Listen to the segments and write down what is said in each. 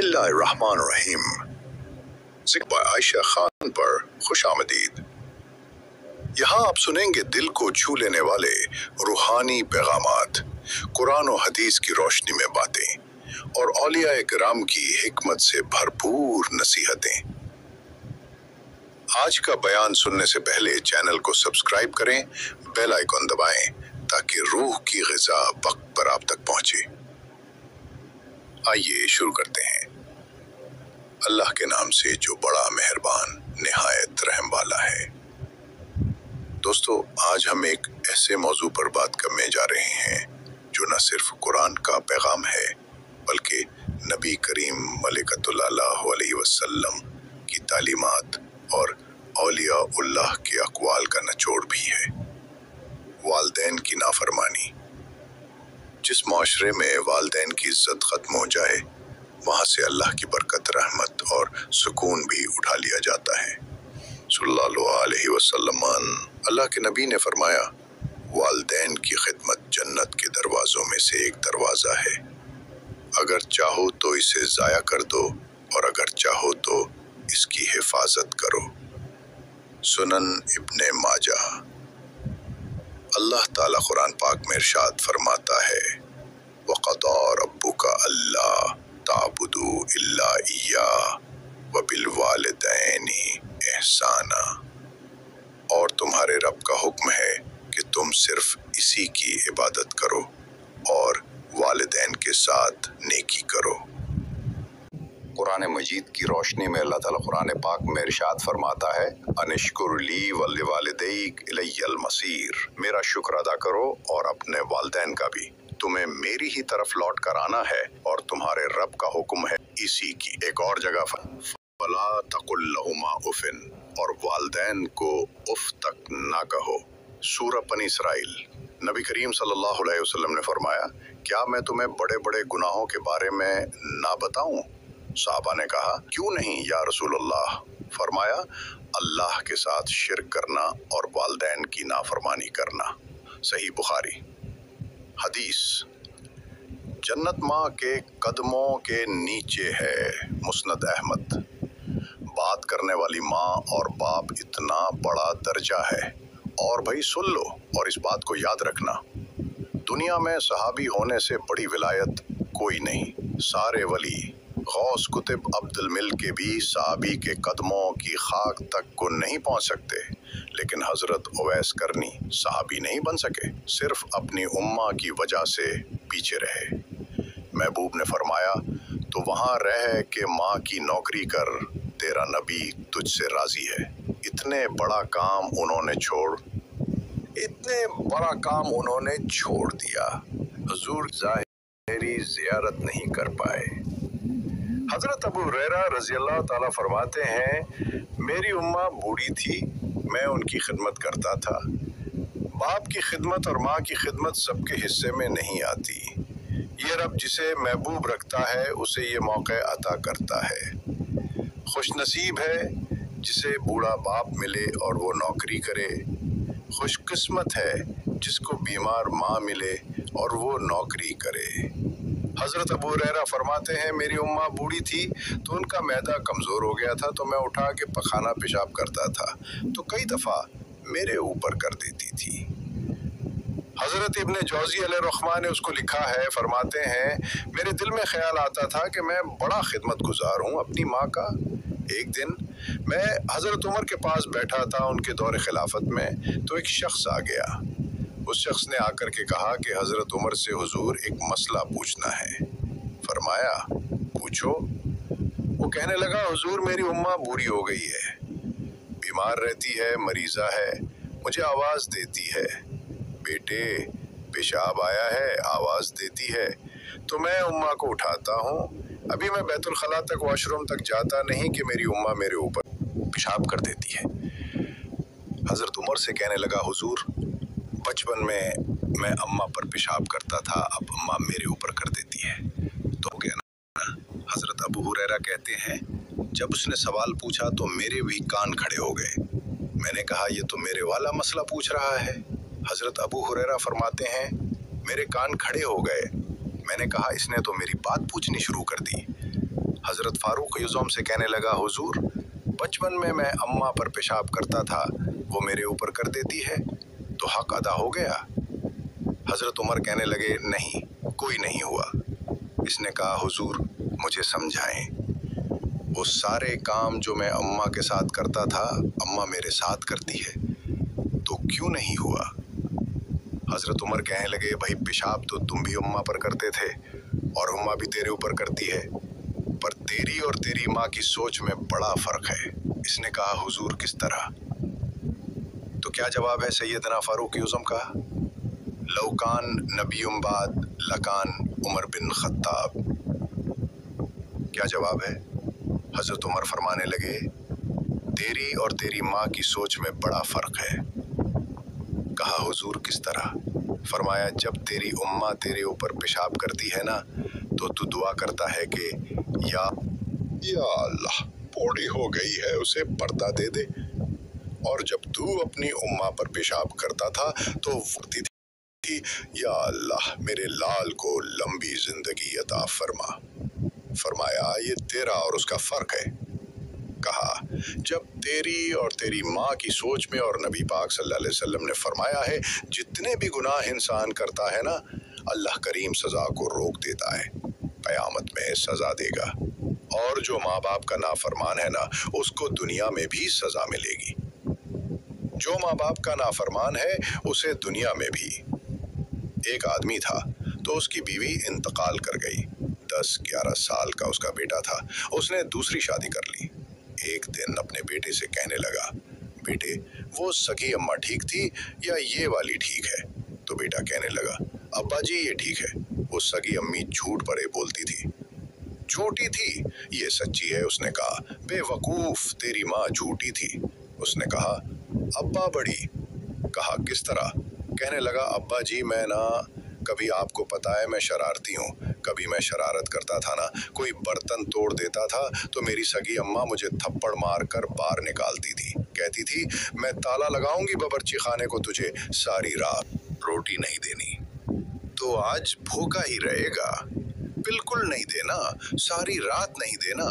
बिस्मिल्लाहिर्रहमानिर्रहीम। ज़िक्र आयशा खान पर खुश आमदीद। यहाँ आप सुनेंगे दिल को छू लेने वाले रूहानी पैगामात, कुरान और हदीस की रोशनी में बातें और औलिया किराम की हिकमत से भरपूर नसीहतें। आज का बयान सुनने से पहले चैनल को सब्सक्राइब करें, बेल आइकन दबाएं ताकि रूह की ग़िज़ा वक्त पर आप तक पहुंचे। आइए शुरू करते हैं। अल्लाह के नाम से जो बड़ा मेहरबान निहायत रहम वाला है। दोस्तों, आज हम एक ऐसे मौजू पर बात करने जा रहे हैं जो न सिर्फ कुरान का पैगाम है बल्कि नबी करीम सल्लल्लाहु अलैहि वसल्लम की तालीमात और औलिया-उल्लाह के अक़वाल का निचोड़ भी है। वालिदैन की नाफरमानी। जिस माशरे में वालिदैन की इज्जत खत्म हो जाए वहाँ से अल्लाह की बरकत, रहमत और सुकून भी उठा लिया जाता है। सल्लल्लाहु अलैहि वसल्लम, अल्लाह के नबी ने फरमाया, वालिदैन की खिदमत जन्नत के दरवाज़ों में से एक दरवाज़ा है। अगर चाहो तो इसे ज़ाया कर दो और अगर चाहो तो इसकी हिफाजत करो। सुनन इब्ने माजा। अल्लाह ताला कुरान पाक में इरशाद फरमाता है, वक़ज़ा रब्बुका अल्ला ताबुदू इल्ला इय्याह व बिल वालिदैनि एहसाना। और तुम्हारे रब का हुक्म है कि तुम सिर्फ इसी की इबादत करो और वालिदैन के साथ नेकी करो। कुरान मजीद की रोशनी में अल्लाह ताला कुरान पाक में इरशाद फरमाता है, अनिश्कुर ली वलिवालिदैक इलैयल मसीर। मेरा शुक्र अदा करो और अपने वालिदैन का भी। तुम्हें मेरी ही तरफ लौट कर आना है और तुम्हारे रब का हुक्म है इसी की। एक और जगह फला तकुल लहुमा उफिन, और वालिदैन को उफ तक ना कहो। सूरह बनी इसराइल। नबी करीम सल्लल्लाहु अलैहि वसल्लम ने फरमाया, क्या मैं तुम्हें बड़े बड़े गुनाहों के बारे में ना बताऊं? सहाबा ने कहा, क्यों नहीं या रसूल अल्लाह? फरमाया, अल्लाह के साथ शिर्क करना और वालिदैन की नाफरमानी करना। सही बुखारी। हदीस, जन्नत माँ के कदमों के नीचे है। मुस्नद अहमद। बात करने वाली माँ और बाप इतना बड़ा दर्जा है। और भाई सुन लो और इस बात को याद रखना, दुनिया में सहाबी होने से बड़ी विलायत कोई नहीं। सारे वली गौस कुतुब अब्दुल मिल के भी सहाबी के कदमों की खाक तक को नहीं पहुंच सकते, लेकिन हजरत उवैस करनी सहाबी नहीं बन सके, सिर्फ अपनी उम्मा की वजह से पीछे रहे। महबूब ने फरमाया, तो वहाँ रह के माँ की नौकरी कर, तेरा नबी तुझसे राजी है। इतने बड़ा काम उन्होंने छोड़ दिया। हुजूर ज़ाहिरी ज़ियारत नहीं कर पाए। हजरत अबू हुरैरा रज़ी अल्लाह ताला फरमाते हैं, मेरी उम्मा बूढ़ी थी, मैं उनकी खिदमत करता था। बाप की खिदमत और माँ की खिदमत सबके हिस्से में नहीं आती। ये रब जिसे महबूब रखता है उसे ये मौक़ा अता करता है। खुशनसीब है जिसे बूढ़ा बाप मिले और वो नौकरी करे। खुशकिस्मत है जिसको बीमार माँ मिले और वो नौकरी करे। हज़रत अबू हुरैरा फरमाते हैं, मेरी उम्मा बूढ़ी थी तो उनका मैदा कमज़ोर हो गया था, तो मैं उठा के पखाना पेशाब करता था तो कई दफ़ा मेरे ऊपर कर देती थी। हज़रत इब्ने जौज़ी अलैहिर्रहमान ने उसको लिखा है, फरमाते हैं, मेरे दिल में ख्याल आता था कि मैं बड़ा खिदमत गुजार हूँ अपनी माँ का। एक दिन मैं हज़रत उमर के पास बैठा था उनके दौर खिलाफत में, तो एक शख्स आ गया। उस शख्स ने आकर के कहा कि हज़रत उमर से हुजूर एक मसला पूछना है। फरमाया, पूछो। वो कहने लगा, हुजूर मेरी उम्मा बूढ़ी हो गई है, बीमार रहती है, मरीज़ा है, मुझे आवाज़ देती है, बेटे पेशाब आया है, आवाज़ देती है, तो मैं उम्मा को उठाता हूँ। अभी मैं बैतुल खला तक, वॉशरूम तक जाता नहीं कि मेरी उम्मा मेरे ऊपर पेशाब कर देती है। हज़रत उमर से कहने लगा, हुजूर बचपन में मैं अम्मा पर पेशाब करता था, अब अम्मा मेरे ऊपर कर देती है, तो हो गया ना। हज़रत अबू हुरैरा कहते हैं, जब उसने सवाल पूछा तो मेरे भी कान खड़े हो गए। मैंने कहा, ये तो मेरे वाला मसला पूछ रहा है। हज़रत अबू हुरैरा फरमाते हैं, मेरे कान खड़े हो गए। मैंने कहा, इसने तो मेरी बात पूछनी शुरू कर दी। हजरत फारूक युज़म से कहने लगा, हुजूर, बचपन में मैं अम्मा पर पेशाब करता था, वो मेरे ऊपर कर देती है तो हक अदा हो गया? हजरत उमर कहने लगे, नहीं, कोई नहीं हुआ। इसने कहा, हुजूर, मुझे समझाएं, वो सारे काम जो मैं अम्मा के साथ करता था अम्मा मेरे साथ करती है, तो क्यों नहीं हुआ? हजरत उमर कहने लगे, भाई पेशाब तो तुम भी अम्मा पर करते थे और अम्मा भी तेरे ऊपर करती है, पर तेरी और तेरी माँ की सोच में बड़ा फर्क है। इसने कहा, हुजूर, किस तरह? तो क्या जवाब है सैयदना फारूक युज़म का? लौकान नबीयुम बाद लकान उमर बिन खत्ताब। क्या जवाब है? हजरत उमर फरमाने लगे, तेरी और तेरी माँ की सोच में बड़ा फर्क है। कहा, हुजूर, किस तरह? फरमाया, जब तेरी उम्मा तेरे ऊपर पेशाब करती है ना, तो तू दुआ करता है कि या अल्लाह, बूढ़ी हो गई है, उसे पर्दा दे दे। और जब तू अपनी उम्मा पर पेशाब करता था तो वक्ती थी, या अल्लाह, मेरे लाल को लंबी जिंदगी अता फरमा। फरमाया, ये तेरा और उसका फर्क है। कहा, जब तेरी और तेरी माँ की सोच में और नबी पाक सल्लल्लाहु अलैहि वसल्लम ने फरमाया है, जितने भी गुनाह इंसान करता है ना, अल्लाह करीम सजा को रोक देता है, कयामत में सजा देगा। और जो माँ बाप का नाफरमान है ना, उसको दुनिया में भी सजा मिलेगी। जो माँ बाप का नाफरमान है उसे दुनिया में भी। एक आदमी था तो उसकी बीवी इंतकाल कर गई। 10-11 साल का उसका बेटा था। उसने दूसरी शादी कर ली। एक दिन अपने बेटे से कहने लगा, बेटे, वो सगी अम्मा ठीक थी या ये वाली ठीक है? तो बेटा कहने लगा, अब्बा जी, ये ठीक है। वो सगी अम्मी झूठ भरे बोलती थी। झूठी थी, ये सच्ची है, उसने कहा। बेवकूफ, तेरी माँ झूठी थी। उसने कहा, अब्बा बड़ी। कहा, किस तरह? कहने लगा, अब्बा जी, मैं ना, कभी आपको पता है मैं शरारती हूँ, कभी मैं शरारत करता था ना, कोई बर्तन तोड़ देता था तो मेरी सगी अम्मा मुझे थप्पड़ मार कर बाहर निकालती थी। कहती थी, मैं ताला लगाऊंगी बावर्ची खाने को, तुझे सारी रात रोटी नहीं देनी, तो आज भूखा ही रहेगा। बिल्कुल नहीं देना, सारी रात नहीं देना।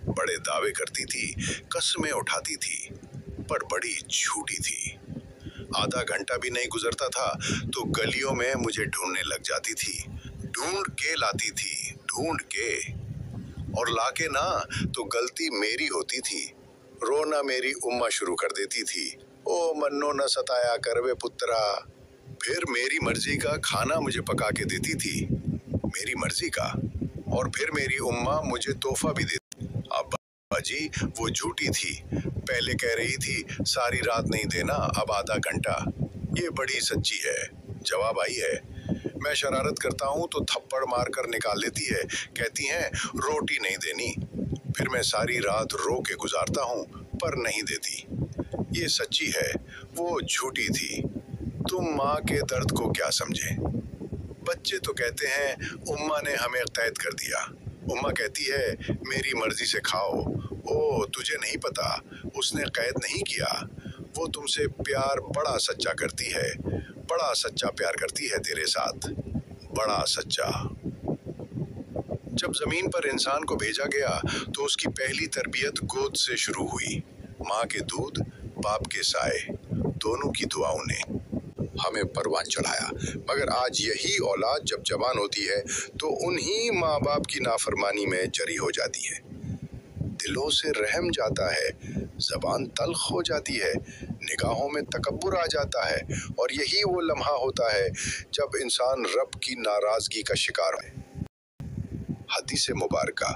बड़े दावे करती थी, कसमें उठाती थी, पर बड़ी झूठी थी। आधा घंटा भी नहीं गुजरता था तो गलियों में मुझे ढूंढने लग जाती थी। ढूंढ के लाती थी, ढूंढ के, और लाके ना तो गलती मेरी होती थी। रोना मेरी उम्मा शुरू कर देती थी, ओ मन्नो न सताया कर वे पुत्रा। फिर मेरी मर्जी का खाना मुझे पका के देती थी, मेरी मर्जी का, और फिर मेरी उम्मा मुझे तोहफा भी देती। अब्बा जी, वो झूठी थी। पहले कह रही थी सारी रात नहीं देना, अब आधा घंटा। ये बड़ी सच्ची है। जवाब आई है, मैं शरारत करता हूँ तो थप्पड़ मार कर निकाल लेती है, कहती हैं रोटी नहीं देनी। फिर मैं सारी रात रो के गुजारता हूँ पर नहीं देती। ये सच्ची है, वो झूठी थी। तुम माँ के दर्द को क्या समझे? बच्चे तो कहते हैं उम्मा ने हमें कैद कर दिया। उम्मा कहती है मेरी मर्जी से खाओ। ओ, तुझे नहीं पता, उसने कैद नहीं किया। वो तुमसे प्यार बड़ा सच्चा करती है, बड़ा सच्चा प्यार करती है तेरे साथ, बड़ा सच्चा। जब जमीन पर इंसान को भेजा गया तो उसकी पहली तरबियत गोद से शुरू हुई। माँ के दूध, बाप के साए, दोनों की दुआओं ने हमें परवान चढ़ाया। मगर आज यही औलाद जब जवान होती है तो उन्हीं माँ बाप की नाफरमानी में जरी हो जाती है। दिलों से रहम जाता है, जबान तल्ख हो जाती है, निगाहों में तकब्बुर आ जाता है, और यही वो लम्हा होता है जब इंसान रब की नाराजगी का शिकार है। हदीस मुबारका,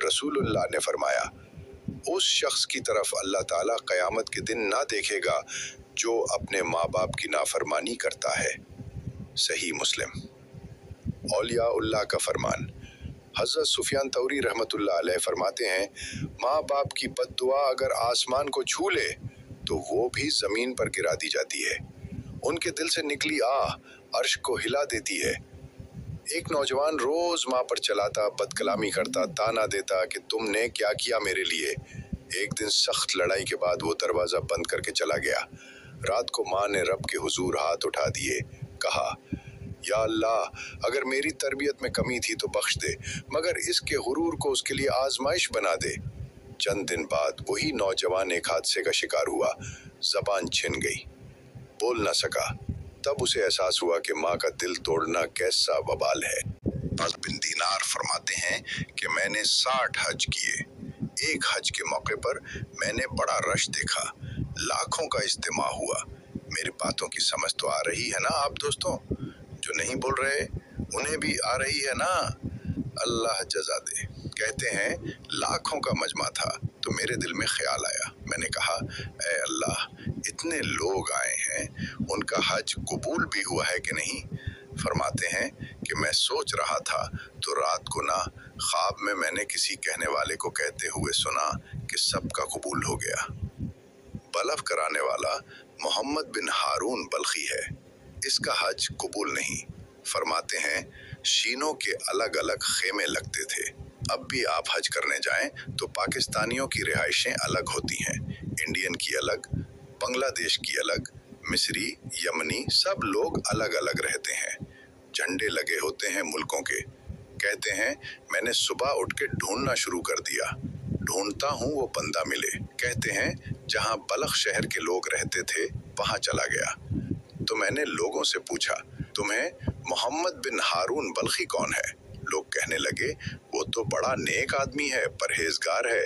रसूलुल्लाह ने फरमाया, उस शख्स की तरफ अल्लाह ताला क़यामत के दिन ना देखेगा जो अपने माँ बाप की नाफरमानी करता है। सही मुस्लिम। औलिया-उल्लाह का फरमान। हज़रत सुफियान तौरी रहमतुल्लाह अलैह फरमाते हैं, माँ बाप की बद्दुआ अगर आसमान को छू ले तो वो भी ज़मीन पर गिरा दी जाती है। उनके दिल से निकली आह अर्श को हिला देती है। एक नौजवान रोज माँ पर चलाता, बदकलामी करता, ताना देता कि तुमने क्या किया मेरे लिए। एक दिन सख्त लड़ाई के बाद वो दरवाजा बंद करके चला गया। रात को माँ ने रब के हुजूर हाथ उठा दिए, कहा, या अल्लाह, अगर मेरी तरबियत में कमी थी तो बख्श दे, मगर इसके गुरूर को उसके लिए आजमाइश बना दे। चंद दिन बाद वही नौजवान एक हादसे का शिकार हुआ, जबान छिन गई, बोल ना सका। तब उसे एहसास हुआ कि माँ का दिल तोड़ना कैसा वबाल है। बिन दीनार फरमाते हैं कि मैंने 60 हज किए। एक हज के मौके पर मैंने बड़ा रश देखा, लाखों का इज्तिमा हुआ। मेरी बातों की समझ तो आ रही है ना आप दोस्तों? जो नहीं बोल रहे उन्हें भी आ रही है ना? अल्लाह जज़ा दे। कहते हैं लाखों का मजमा था तो मेरे दिल में ख्याल आया। मैंने कहा, ऐ अल्लाह, इतने लोग आए हैं, उनका हज कबूल भी हुआ है कि नहीं? फरमाते हैं कि मैं सोच रहा था तो रात को ना ख्वाब में मैंने किसी कहने वाले को कहते हुए सुना कि सबका कबूल हो गया। बलफ कराने वाला मोहम्मद बिन हारून बल्खी है, इसका हज कबूल नहीं। फरमाते हैं शीनों के अलग अलग खेमे लगते थे। अब भी आप हज करने जाएं तो पाकिस्तानियों की रिहाइशें अलग होती हैं, इंडियन की अलग, बांग्लादेश की अलग, मिस्री, यमनी, सब लोग अलग अलग रहते हैं। झंडे लगे होते हैं मुल्कों के। कहते हैं मैंने सुबह उठ के ढूंढना शुरू कर दिया, ढूंढता हूँ वो बंदा मिले। कहते हैं जहाँ बलख शहर के लोग रहते थे वहाँ चला गया तो मैंने लोगों से पूछा, तुम्हें मोहम्मद बिन हारून बल्खी कौन है? लोग कहने लगे वो तो बड़ा नेक आदमी है, परहेजगार है।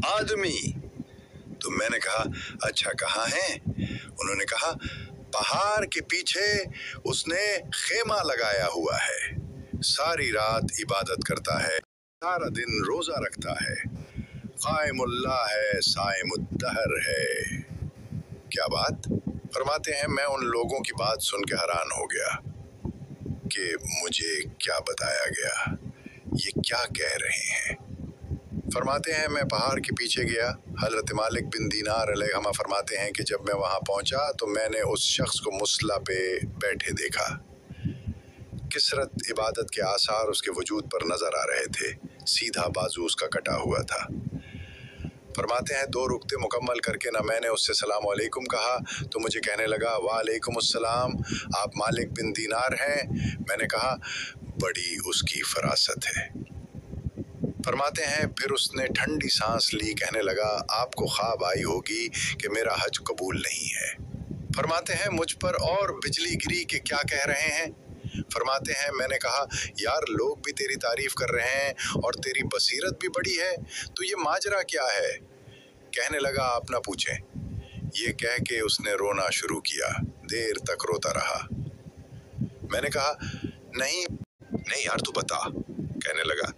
आदमी? तो मैंने कहा अच्छा कहाँ है? उन्होंने कहा पहाड़ के पीछे उसने खेमा लगाया हुआ है, सारी रात इबादत करता है, सारा दिन रोजा रखता है, कायमुल्लाह है, साइमुद्दहर है। क्या बात? फरमाते हैं मैं उन लोगों की बात सुन के हैरान हो गया कि मुझे क्या बताया गया, ये क्या कह रहे हैं। फरमाते हैं मैं पहाड़ के पीछे गया। हजरत मालिक बिन दीनार अलैहिस्सलाम फरमाते हैं कि जब मैं वहाँ पहुँचा तो मैंने उस शख्स को मुसल्ला पे बैठे देखा। किसरत इबादत के आसार उसके वजूद पर नजर आ रहे थे, सीधा बाजू उसका कटा हुआ था। फरमाते हैं 2 रुकते मुकम्मल करके ना मैंने उससे सलाम अलैकुम कहा तो मुझे कहने लगा वालेकुम अस्सलाम, आप मालिक बिन दीनार हैं? मैंने कहा बड़ी उसकी फरासत है। फरमाते हैं फिर उसने ठंडी सांस ली, कहने लगा आपको ख्वाब आई होगी कि मेरा हज कबूल नहीं है। फरमाते हैं मुझ पर और बिजली गिरी कि क्या कह रहे हैं? फरमाते हैं मैंने कहा यार लोग भी तेरी तारीफ कर रहे हैं और तेरी बसीरत भी बड़ी है, तो ये माजरा क्या है? कहने लगा आप ना पूछें। ये कह के उसने रोना शुरू किया, देर तक रोता रहा। मैंने कहा नहीं नहीं यार तू बता। कहने लगा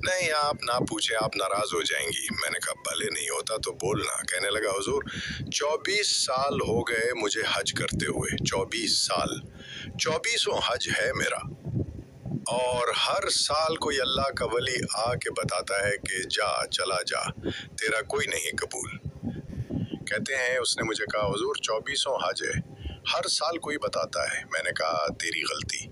नहीं आप ना पूछे, आप नाराज हो जाएंगी। मैंने कहा भले नहीं होता तो बोलना। कहने लगा हुजूर 24 साल हो गए मुझे हज करते हुए, 24 साल, 24वां हज है मेरा, और हर साल कोई अल्लाह का वली आके बताता है कि जा चला जा, तेरा कोई नहीं कबूल। कहते हैं उसने मुझे कहा हुजूर 24वां हज है, हर साल कोई बताता है। मैंने कहा तेरी गलती।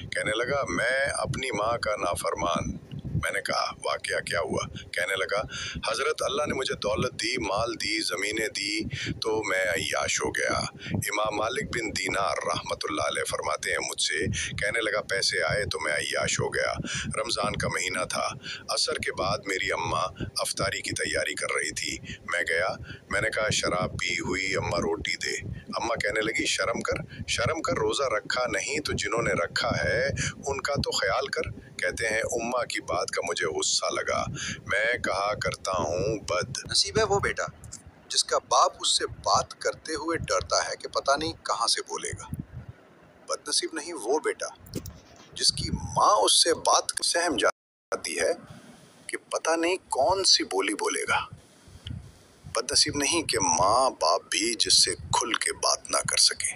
कहने लगा मैं अपनी माँ का नाफरमान। मैंने कहा वाकया क्या हुआ? कहने लगा हजरत अल्लाह ने मुझे दौलत दी, माल दी, ज़मीनें दी तो मैं अय्याश हो गया। इमाम मालिक बिन दीनार रहमतुल्लाह अलैह फरमाते हैं मुझसे, कहने लगा पैसे आए तो मैं अय्याश हो गया। रमज़ान का महीना था, असर के बाद मेरी अम्मा अफ्तारी की तैयारी कर रही थी। मैं गया, मैंने कहा शराब पी हुई अम्मा रोटी दे। अम्मा कहने लगी शर्म कर, रोज़ा रखा नहीं तो जिन्होंने रखा है उनका तो ख्याल कर। कहते हैं उम्मा की बात का मुझे गुस्सा लगा। मैं कहा करता हूँ बद नसीब है वो बेटा जिसका बाप उससे बात करते हुए डरता है कि पता नहीं कहाँ से बोलेगा। बदनसीब नहीं वो बेटा जिसकी माँ उससे बात सहम जाती है कि पता नहीं कौन सी बोली बोलेगा। बदनसीब नहीं कि माँ बाप भी जिससे खुल के बात ना कर सके।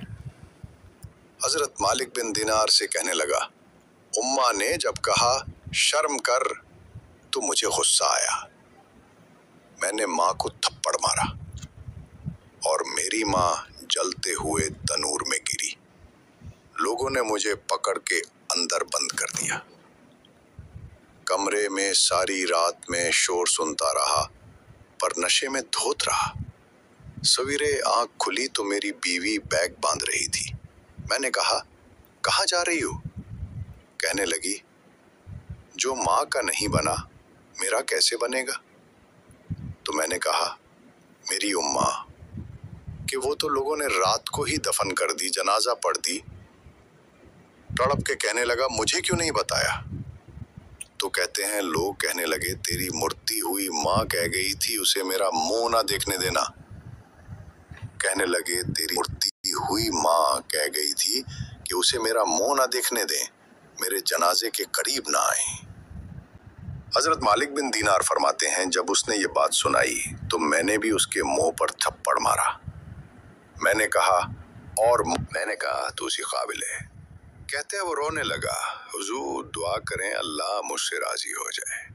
हजरत मालिक बिन दीनार से कहने लगा उम्मा ने जब कहा शर्म कर तो मुझे गुस्सा आया। मैंने माँ को थप्पड़ मारा और मेरी माँ जलते हुए तनूर में गिरी। लोगों ने मुझे पकड़ के अंदर बंद कर दिया। कमरे में सारी रात में शोर सुनता रहा पर नशे में धोत रहा। सवेरे आंख खुली तो मेरी बीवी बैग बांध रही थी। मैंने कहा कहाँ जा रही हो? कहने लगी, जो माँ का नहीं बना मेरा कैसे बनेगा? तो मैंने कहा, मेरी उम्मा, कि वो तो लोगों ने रात को ही दफन कर दी, जनाजा पढ़ दी। तड़प के कहने लगा, मुझे क्यों नहीं बताया? तो कहते हैं, लोग कहने लगे, तेरी मुर्ती हुई माँ कह गई थी उसे मेरा मुंह ना देखने देना। कहने लगे, तेरी मुर्ती हुई माँ कह गई थी कि उसे मेरा मुंह ना देखने दें, मेरे जनाजे के करीब ना आए। हजरत मालिक बिन दीनार फरमाते हैं, जब उसने ये बात सुनाई तो मैंने भी उसके मुंह पर थप्पड़ मारा। मैंने कहा तू उसी काबिल है। कहते हैं वो रोने लगा, हुजूर दुआ करें अल्लाह मुझसे राजी हो जाए।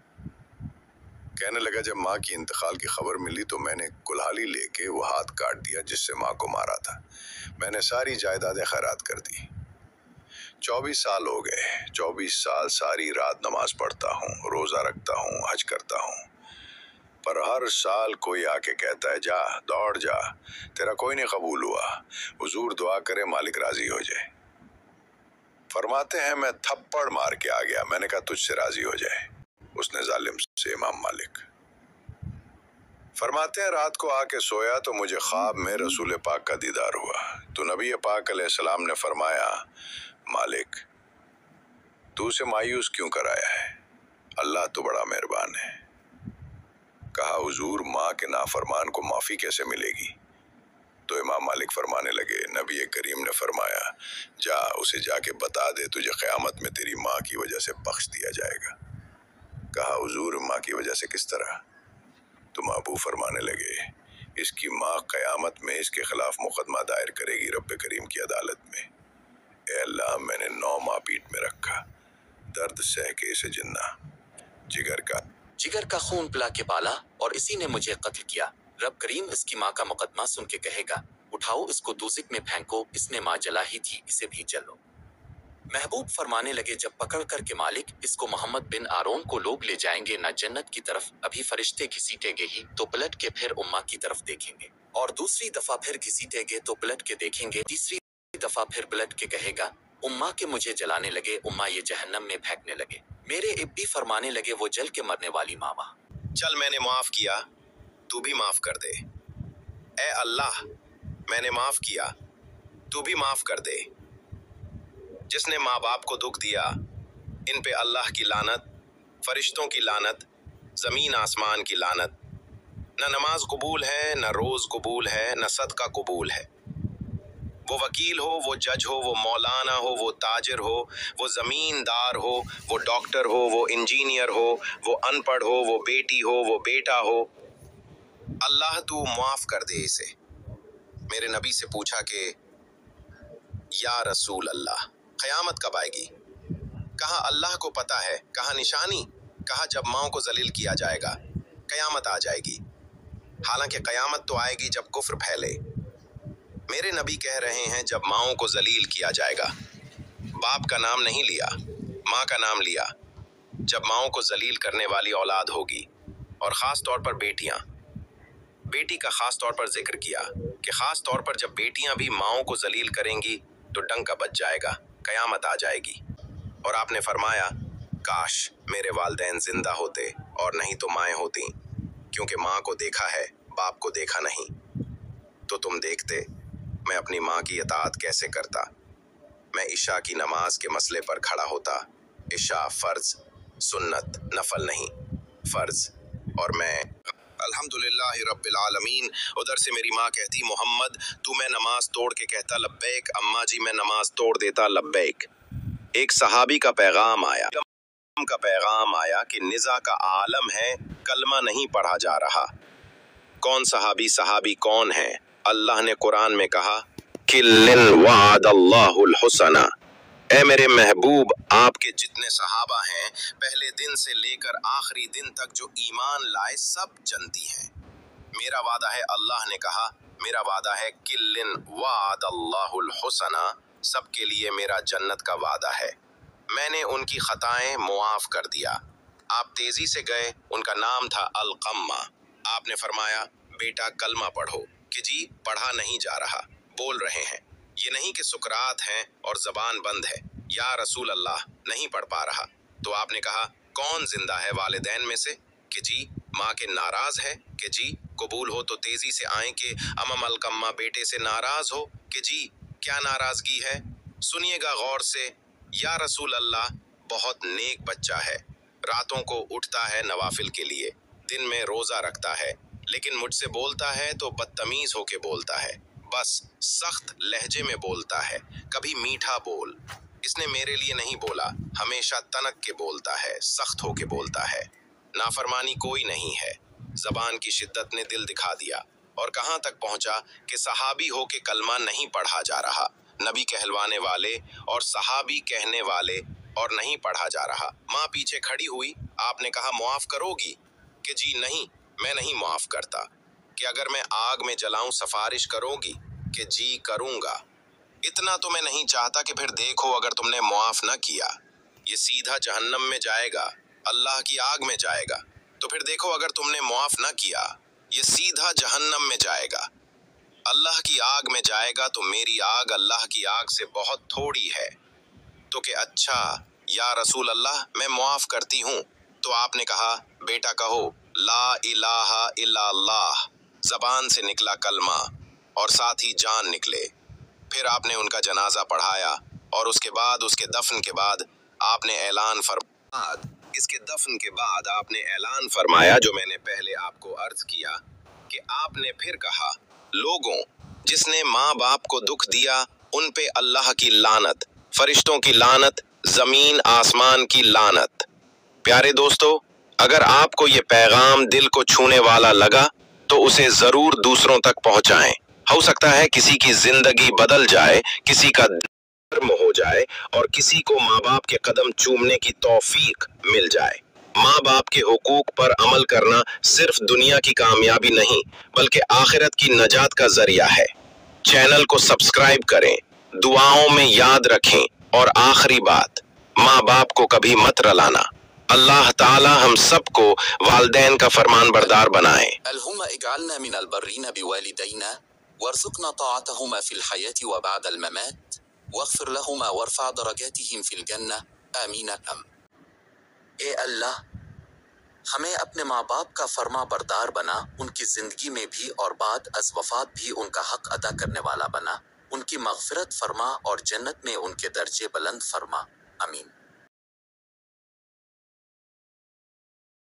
कहने लगा, जब माँ की इंतकाल की खबर मिली तो मैंने कुल्हाड़ी लेके वो हाथ काट दिया जिससे माँ को मारा था। मैंने सारी जायदादें खैरात कर दी। 24 साल हो गए, 24 साल सारी रात नमाज पढ़ता हूँ, रोजा रखता हूँ, हज करता हूँ, पर हर साल कोई आके कहता है, जा दौड़ जा, तेरा कोई नहीं कबूल हुआ, हुजूर दुआ करे मालिक राजी हो जाए। फरमाते हैं, मैं थप्पड़ मार के आ गया। मैंने कहा, तुझसे राजी हो जाए उसने जालिम से। इमाम मालिक फरमाते हैं, रात को आके सोया तो मुझे ख्वाब में रसूल पाक का दीदार हुआ। तो नबी पाक अलैहिस्सलाम ने फरमाया, मालिक तू उसे मायूस क्यों कराया है? अल्लाह तो बड़ा मेहरबान है। कहा, हुजूर माँ के नाफरमान को माफी कैसे मिलेगी? तो इमाम मालिक फरमाने लगे, नबी करीम ने फरमाया, जा उसे जाके बता दे तुझे क़यामत में तेरी माँ की वजह से बख्श दिया जाएगा। कहा, हुजूर माँ की वजह से किस तरह? तो महबू फरमाने लगे, इसकी माँ क़यामत में इसके खिलाफ मुकदमा दायर करेगी रब्बे करीम की अदालत में। ए अल्लाह, मैंने 9 माह पीठ में रखा, दर्द सह के इसे जिन्ना जिगर का खून पिला के पाला और इसी ने मुझे कत्ल किया। रब करीम इसकी माँ का मुकदमा सुन के कहेगा, उठाओ इसको दूज़िक में फेंको, इसने माँ जला ही थी, इसे भी जलो। महबूब फरमाने लगे, जब पकड़ कर के मालिक इसको मोहम्मद बिन आरोन को लोग ले जाएंगे ना जन्नत की तरफ, अभी फरिश्ते घसीटेंगे ही तो पलट के फिर उम्मा की तरफ देखेंगे, और दूसरी दफा फिर घसीटेंगे तो पलट के देखेंगे, तीसरी दफा फिर पलट के कहेगा, उम्मा के मुझे जलाने लगे, उम्मा ये जहन्नम में फेंकने लगे। मेरे इब्बी फरमाने लगे, वो जल के मरने वाली मामा, चल मैंने माफ किया, तू भी माफ कर दे। ए अल्लाह, मैंने माफ किया, तू भी माफ कर दे। जिसने माँ बाप को दुख दिया, इन पे अल्लाह की लानत, फरिश्तों की लानत, जमीन आसमान की लानत। न नमाज कबूल है, न रोज कबूल है, न सदका कबूल है। वो वकील हो, वो जज हो, वो मौलाना हो, वो ताजिर हो, वो जमींदार हो, वो डॉक्टर हो, वो इंजीनियर हो, वो अनपढ़ हो, वो बेटी हो, वो बेटा हो, अल्लाह तू माफ कर दे इसे। मेरे नबी से पूछा कि या रसूल अल्लाह, क़यामत कब आएगी? कहा, अल्लाह को पता है। कहा, निशानी? कहा, जब माओ को जलील किया जाएगा, क़यामत आ जाएगी। हालांकि क़यामत तो आएगी जब कुफ्र फैले। मेरे नबी कह रहे हैं, जब माओ को जलील किया जाएगा। बाप का नाम नहीं लिया, माँ का नाम लिया। जब माओ को जलील करने वाली औलाद होगी, और ख़ास तौर पर बेटियाँ, बेटी का ख़ास तौर पर जिक्र किया कि ख़ास तौर पर जब बेटियाँ भी माओ को जलील करेंगी तो डंका बच जाएगा, क़यामत आ जाएगी। और आपने फरमाया, काश मेरे वालिदैन जिंदा होते और नहीं तो माएँ होती, क्योंकि माँ को देखा है, बाप को देखा नहीं। तो तुम देखते मैं अपनी माँ की इताअत कैसे करता। मैं इशा की नमाज के मसले पर खड़ा होता। इशा फ़र्ज, सुन्नत, नफल नहीं, फ़र्ज। और मैं अल्हम्दुलिल्लाह रब्बिल आलमीन। उधर से मेरी माँ कहती, मोहम्मद तू मैं नमाज तोड़ के कहता लब्बैक, अम्मा जी मैं नमाज तोड़ देता लब्बैक। एक सहाबी का पैगाम आया कि निज़ा का आलम है, कलमा नहीं पढ़ा जा रहा। कौन सहाबी कौन है? अल्लाह ने कुरान में कहा, किल्लिन वअदल्लाहुल हुसना। ए मेरे महबूब, आपके जितने सहाबा हैं, पहले दिन से लेकर आखिरी दिन तक जो ईमान लाए, सब जन्नती हैं। मेरा वादा है, अल्लाह ने कहा, मेरा वादा है, किल्लिन वअदल्लाहुल हुसना, सबके लिए मेरा जन्नत का वादा है। मैंने उनकी खताएं मुआफ कर दिया। आप तेजी से गए, उनका नाम था अलकम्मा। आपने फरमाया, बेटा कलमा पढ़ो। कि जी पढ़ा नहीं जा रहा, बोल रहे हैं। یہ نہیں کہ سکرات ہیں اور زبان بند ہے، یا رسول اللہ نہیں پڑھ پا رہا۔ تو آپ نے کہا کون زندہ ہے والدین میں سے؟ کہ جی ماں کے ناراض ہے؟ کہ جی قبول ہو تو تیزی سے آئیں کہ امم الکمہ بیٹے سے ناراض ہو؟ کہ جی کیا ناراضگی ہے؟ سنیے گا غور سے۔ یا رسول اللہ بہت نیک بچہ ہے، راتوں کو اٹھتا ہے نوافل کے لیے، دن میں روزہ رکھتا ہے، لیکن مجھ سے بولتا ہے تو بدتمیز ہو کے بولتا ہے، بس سخت لہجے میں بولتا ہے، کبھی میٹھا بول۔ اس نے میرے لیے نہیں بولا، ہمیشہ تنک کے بولتا ہے، سخت ہو کے بولتا ہے۔ نافرمانی کوئی نہیں ہے۔ زبان کی شدت نے دل دکھا دیا، اور کہاں تک پہنچا کہ صحابی ہو کے کلمہ نہیں پڑھا جا رہا، نبی کہلوانے والے اور صحابی کہنے والے، اور نہیں پڑھا جا رہا۔ ماں پیچھے کھڑی ہوئی، آپ نے کہا معاف کرو گی؟ کہ جی نہیں، میں نہیں معاف کرتا۔ کہ اگر میں آگ میں جلاؤں سفارش کرو گی؟ کہ جی کروں گا۔ اتنا تو میں نہیں چاہتا کہ پھر دیکھو اگر تم نے معاف نہ کیا، یہ سیدھا جہنم میں جائے گا، اللہ کی آگ میں جائے گا۔ تو پھر دیکھو اگر تم نے معاف نہ کیا، یہ سیدھا جہنم میں جائے گا، اللہ کی آگ میں جائے گا۔ تو میری آگ اللہ کی آگ سے بہت تھوڑی ہے۔ تو کہ اچھا یا رسول اللہ میں معاف کرتی ہوں۔ تو آپ نے کہا بیٹا کہو لا الہ الا اللہ، زبان سے نکلا کلمہ اور ساتھ ہی جان نکلے۔ پھر آپ نے ان کا جنازہ پڑھایا، اور اس کے بعد اس کے دفن کے بعد آپ نے اعلان فرمایا، اس کے دفن کے بعد آپ نے اعلان فرمایا جو میں نے پہلے آپ کو عرض کیا، کہ آپ نے پھر کہا لوگوں جس نے ماں باپ کو دکھ دیا ان پہ اللہ کی لعنت، فرشتوں کی لعنت، زمین آسمان کی لعنت۔ پیارے دوستو، اگر آپ کو یہ پیغام دل کو چھونے والا لگا تو اسے ضرور دوسروں تک پہنچائیں۔ ہو سکتا ہے کسی کی زندگی بدل جائے، کسی کا دھرم ہو جائے، اور کسی کو ماں باپ کے قدم چومنے کی توفیق مل جائے۔ ماں باپ کے حقوق پر عمل کرنا صرف دنیا کی کامیابی نہیں بلکہ آخرت کی نجات کا ذریعہ ہے۔ چینل کو سبسکرائب کریں، دعاؤں میں یاد رکھیں، اور آخری بات، ماں باپ کو کبھی مت رلانا۔ اللہ تعالی ہم سب کو والدین کا فرمان بردار بنائے۔ اللهم اجعلنا من البرين بوالدينا وارزقنا طاعتهما في الحياة وبعد الممات واغفر لهما وارفع درجاتهم في الجنة آمين اے اللہ ہمیں اپنے ماں باپ کا فرما بردار بنا، ان کی زندگی میں بھی اور بعد از وفات بھی ان کا حق ادا کرنے والا بنا، ان کی مغفرت فرما اور جنت میں ان کے درجے بلند فرما، آمین۔